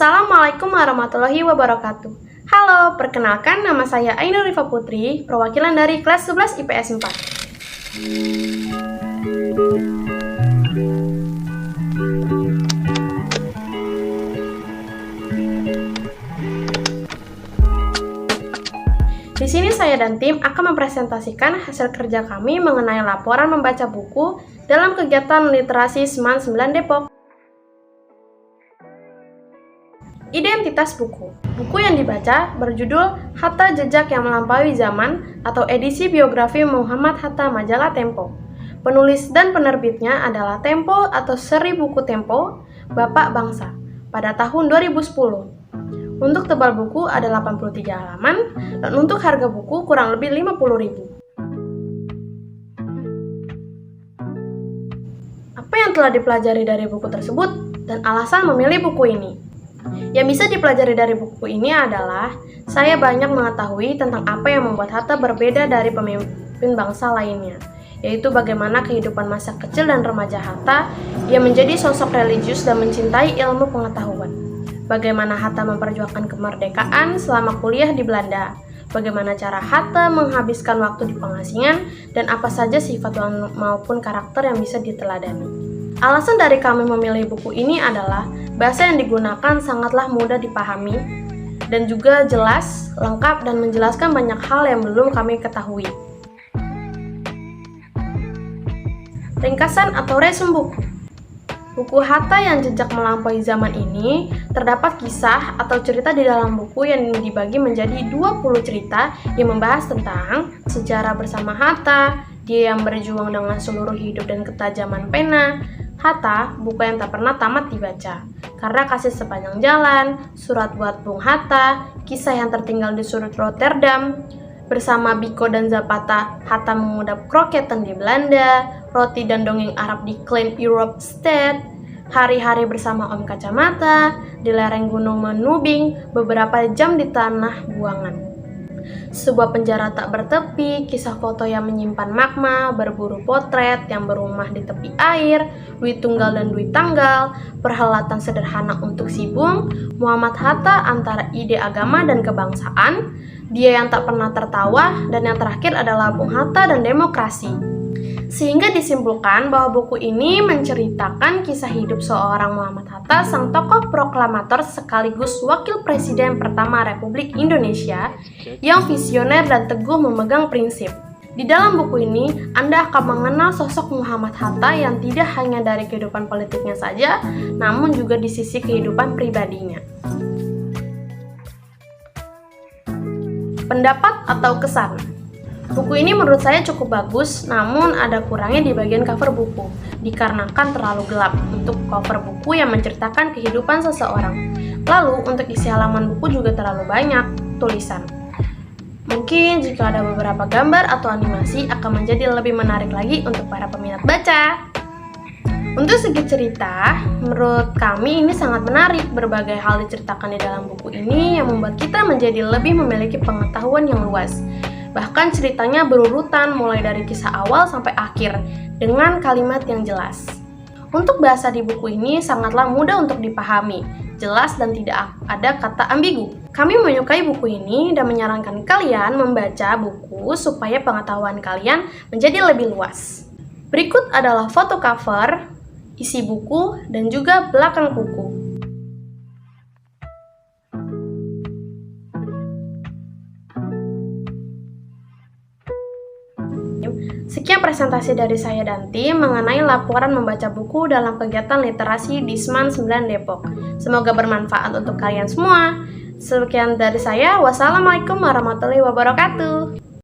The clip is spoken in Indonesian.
Assalamualaikum warahmatullahi wabarakatuh. Halo, perkenalkan nama saya Ainur Rifa Putri, perwakilan dari kelas 11 IPS 4. Di sini saya dan tim akan mempresentasikan hasil kerja kami mengenai laporan membaca buku dalam kegiatan literasi Seman 9 Depok. Identitas buku. Buku yang dibaca berjudul Hatta Jejak yang Melampaui Zaman atau edisi biografi Muhammad Hatta majalah Tempo. Penulis dan penerbitnya adalah Tempo atau seri buku Tempo, Bapak Bangsa, pada tahun 2010. Untuk tebal buku ada 83 halaman dan untuk harga buku kurang lebih 50.000. Apa yang telah dipelajari dari buku tersebut dan alasan memilih buku ini? Yang bisa dipelajari dari buku ini adalah saya banyak mengetahui tentang apa yang membuat Hatta berbeda dari pemimpin bangsa lainnya, yaitu bagaimana kehidupan masa kecil dan remaja Hatta yang menjadi sosok religius dan mencintai ilmu pengetahuan. Bagaimana Hatta memperjuangkan kemerdekaan selama kuliah di Belanda, bagaimana cara Hatta menghabiskan waktu di pengasingan, dan apa saja sifat maupun karakter yang bisa diteladani. Alasan dari kami memilih buku ini adalah bahasa yang digunakan sangatlah mudah dipahami dan juga jelas, lengkap, dan menjelaskan banyak hal yang belum kami ketahui. Ringkasan atau resume buku. Buku Hatta yang Jejak Melampaui Zaman ini terdapat kisah atau cerita di dalam buku yang dibagi menjadi 20 cerita yang membahas tentang sejarah bersama Hatta, dia yang berjuang dengan seluruh hidup dan ketajaman pena, Hatta, buku yang tak pernah tamat dibaca, Karena Kasih Sepanjang Jalan, Surat Buat Bung Hatta, Kisah yang Tertinggal di Sudut Rotterdam, Bersama Biko dan Zapata, Hatta Mengudap Kroketten di Belanda, Roti dan Dongeng Arab di Klein Europe State, Hari-hari Bersama Om Kacamata, Di Lereng Gunung Menubing, Beberapa Jam di Tanah Buangan. Sebuah penjara tak bertepi, kisah foto yang menyimpan magma, berburu potret yang berumah di tepi air, duit tunggal dan duit tanggal, perhelatan sederhana untuk si Bung, Muhammad Hatta antara ide agama dan kebangsaan, dia yang tak pernah tertawa, dan yang terakhir adalah Bung Hatta dan demokrasi. Sehingga disimpulkan bahwa buku ini menceritakan kisah hidup seorang Muhammad Hatta, sang tokoh proklamator sekaligus wakil presiden pertama Republik Indonesia yang visioner dan teguh memegang prinsip. Di dalam buku ini, Anda akan mengenal sosok Muhammad Hatta yang tidak hanya dari kehidupan politiknya saja, namun juga di sisi kehidupan pribadinya. Pendapat atau kesan. Buku ini menurut saya cukup bagus, namun ada kurangnya di bagian cover buku, dikarenakan terlalu gelap untuk cover buku yang menceritakan kehidupan seseorang. Lalu, untuk isi halaman buku juga terlalu banyak tulisan. Mungkin jika ada beberapa gambar atau animasi akan menjadi lebih menarik lagi untuk para peminat baca. Untuk segi cerita, menurut kami ini sangat menarik. Berbagai hal diceritakan di dalam buku ini yang membuat kita menjadi lebih memiliki pengetahuan yang luas. Bahkan ceritanya berurutan mulai dari kisah awal sampai akhir dengan kalimat yang jelas. Untuk bahasa di buku ini sangatlah mudah untuk dipahami, jelas dan tidak ada kata ambigu. Kami menyukai buku ini dan menyarankan kalian membaca buku supaya pengetahuan kalian menjadi lebih luas. Berikut adalah foto cover, isi buku, dan juga belakang buku. Sekian presentasi dari saya dan tim mengenai laporan membaca buku dalam kegiatan literasi di Seman 9 Depok. Semoga bermanfaat untuk kalian semua. Sekian dari saya. Wassalamualaikum warahmatullahi wabarakatuh.